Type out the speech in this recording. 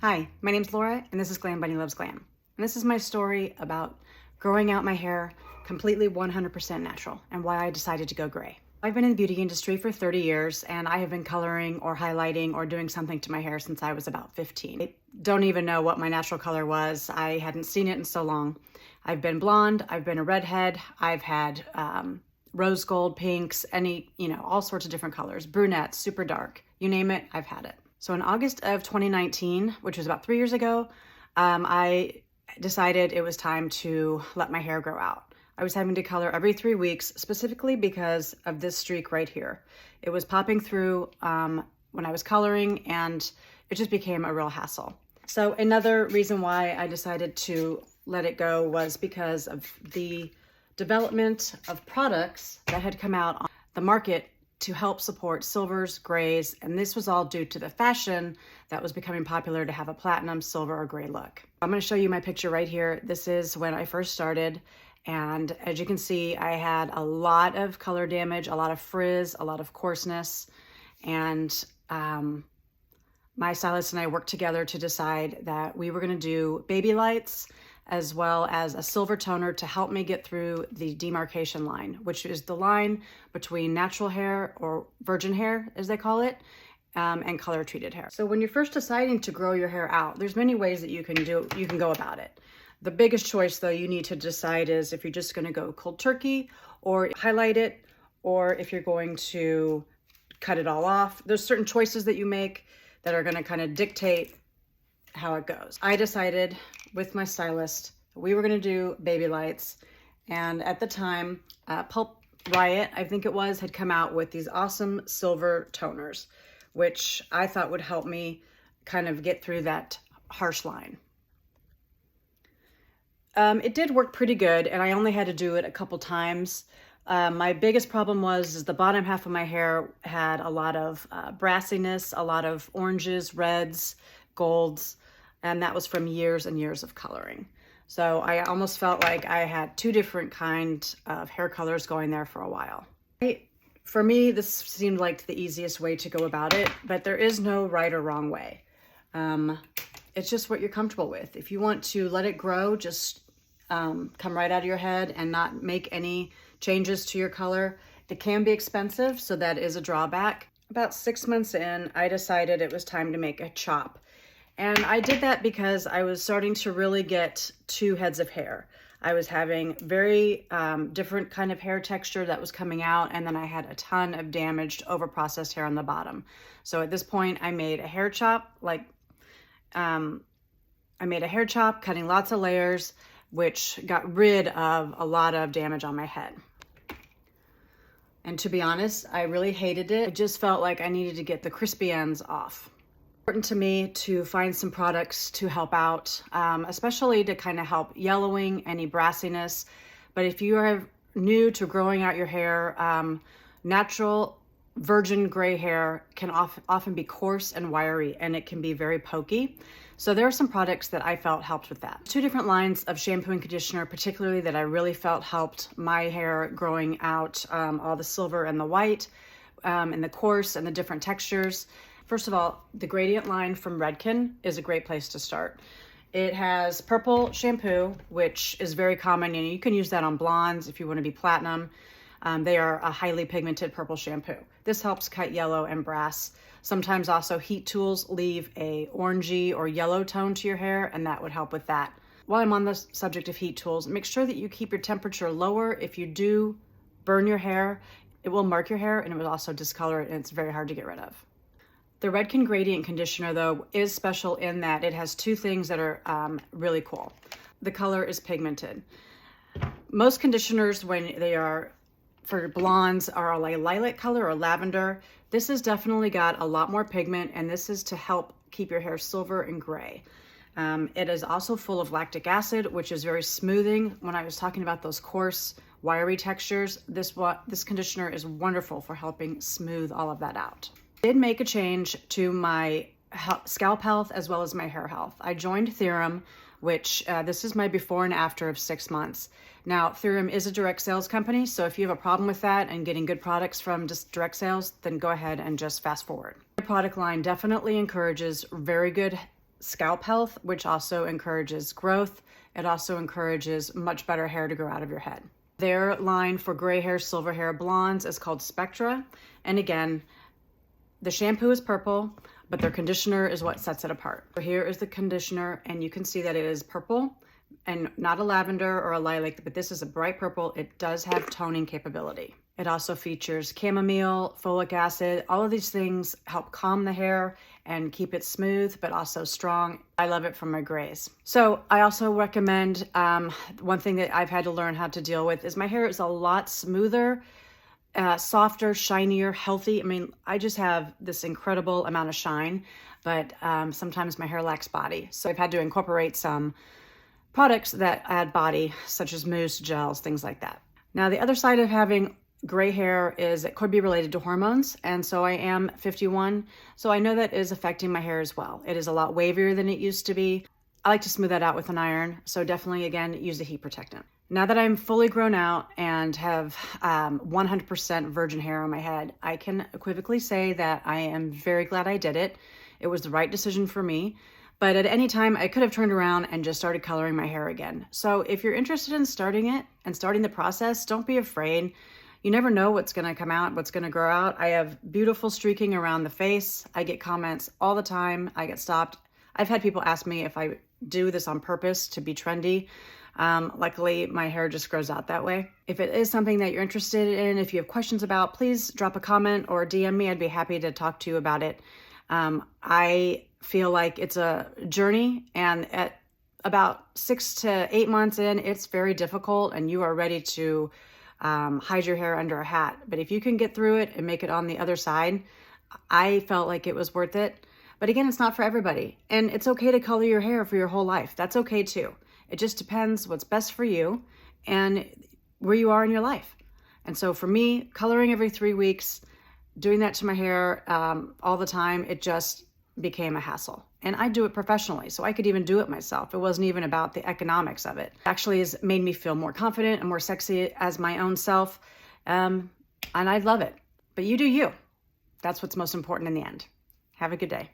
Hi, my name's Laura, and this is Glam Bunny Loves Glam. And this is my story about growing out my hair completely 100% natural and why I decided to go gray. I've been in the beauty industry for 30 years, and I have been coloring or highlighting or doing something to my hair since I was about 15. I don't even know what my natural color was. I hadn't seen it in so long. I've been blonde, I've been a redhead, I've had rose gold, pinks, all sorts of different colors, brunettes, super dark, you name it, I've had it. So in August of 2019, which was about 3 years ago, I decided it was time to let my hair grow out. I was having to color every 3 weeks, specifically because of this streak right here. It was popping through when I was coloring, and it just became a real hassle. So another reason why I decided to let it go was because of the development of products that had come out on the market to help support silvers, grays, and this was all due to the fashion that was becoming popular to have a platinum, silver, or gray look. I'm going to show you my picture right here. This is when I first started, and as you can see, I had a lot of color damage, a lot of frizz, a lot of coarseness, and my stylist and I worked together to decide that we were going to do baby lights as well as a silver toner to help me get through the demarcation line, which is the line between natural hair, or virgin hair as they call it, and color treated hair. So when you're first deciding to grow your hair out, there's many ways that you can go about it. The biggest choice though you need to decide is if you're just going to go cold turkey or highlight it, or if you're going to cut it all off. There's certain choices that you make that are going to kind of dictate how it goes. I decided with my stylist we were going to do baby lights, and at the time Pulp Riot, I think it was, had come out with these awesome silver toners, which I thought would help me kind of get through that harsh line. It did work pretty good, and I only had to do it a couple times. My biggest problem was the bottom half of my hair had a lot of brassiness, a lot of oranges, reds, golds, and that was from years and years of coloring. So I almost felt like I had two different kinds of hair colors going there for a while. For me, this seemed like the easiest way to go about it, but there is no right or wrong way. It's just what you're comfortable with. If you want to let it grow, just come right out of your head and not make any changes to your color. It can be expensive, so that is a drawback. About 6 months in, I decided it was time to make a chop. And I did that because I was starting to really get two heads of hair. I was having very different kind of hair texture that was coming out, and then I had a ton of damaged, over-processed hair on the bottom. So at this point, I made a hair chop, cutting lots of layers, which got rid of a lot of damage on my head. And to be honest, I really hated it. I just felt like I needed to get the crispy ends off. Important to me to find some products to help out, especially to kind of help yellowing, any brassiness. But if you are new to growing out your hair, natural virgin gray hair can often be coarse and wiry, and it can be very pokey. So there are some products that I felt helped with that. Two different lines of shampoo and conditioner, particularly that I really felt helped my hair growing out, all the silver and the white, and the coarse and the different textures. First of all, the Graydiant line from Redken is a great place to start. It has purple shampoo, which is very common, and you can use that on blondes if you want to be platinum. They are a highly pigmented purple shampoo. This helps cut yellow and brass. Sometimes also heat tools leave a orangey or yellow tone to your hair, and that would help with that. While I'm on the subject of heat tools, make sure that you keep your temperature lower. If you do burn your hair, it will mark your hair, and it will also discolor it, and it's very hard to get rid of. The Redken Graydiant conditioner, though, is special in that it has two things that are really cool. The color is pigmented. Most conditioners, when they are for blondes, are like lilac color or lavender. This has definitely got a lot more pigment, and this is to help keep your hair silver and gray. It is also full of lactic acid, which is very smoothing. When I was talking about those coarse, wiry textures, this conditioner is wonderful for helping smooth all of that out. I did make a change to my scalp health as well as my hair health. I joined Theorem, which this is my before and after of 6 months. Now, Theorem is a direct sales company, so if you have a problem with that and getting good products from just direct sales, then go ahead and just fast forward. The product line definitely encourages very good scalp health, which also encourages growth. It also encourages much better hair to grow out of your head. Their line for gray hair, silver hair, blondes is called Spectra. And again, the shampoo is purple, but their conditioner is what sets it apart. So here is the conditioner, and you can see that it is purple and not a lavender or a lilac, but this is a bright purple. It does have toning capability. It also features chamomile, folic acid. All of these things help calm the hair and keep it smooth, but also strong. I love it for my grays. So I also recommend, one thing that I've had to learn how to deal with is my hair is a lot smoother, softer, shinier, healthy. I mean, I just have this incredible amount of shine, but sometimes my hair lacks body. So I've had to incorporate some products that add body, such as mousse, gels, things like that. Now, the other side of having gray hair is it could be related to hormones. And so I am 51. So I know that is affecting my hair as well. It is a lot wavier than it used to be. I like to smooth that out with an iron. So definitely, again, use a heat protectant. Now that I'm fully grown out and have 100% virgin hair on my head, I can equivocally say that I am very glad I did it. It was the right decision for me. But at any time, I could have turned around and just started coloring my hair again. So if you're interested in starting it and starting the process, don't be afraid. You never know what's going to come out, what's going to grow out. I have beautiful streaking around the face. I get comments all the time. I get stopped. I've had people ask me if I do this on purpose to be trendy. Luckily, my hair just grows out that way. If it is something that you're interested in, if you have questions about, please drop a comment or DM me. I'd be happy to talk to you about it. I feel like it's a journey, and at about 6 to 8 months in, it's very difficult and you are ready to hide your hair under a hat. But if you can get through it and make it on the other side, I felt like it was worth it. But again, it's not for everybody. And it's okay to color your hair for your whole life. That's okay too. It just depends what's best for you and where you are in your life. And so for me, coloring every 3 weeks, doing that to my hair all the time, it just became a hassle. And I do it professionally, so I could even do it myself. It wasn't even about the economics of it. It actually has made me feel more confident and more sexy as my own self. And I love it. But you do you. That's what's most important in the end. Have a good day.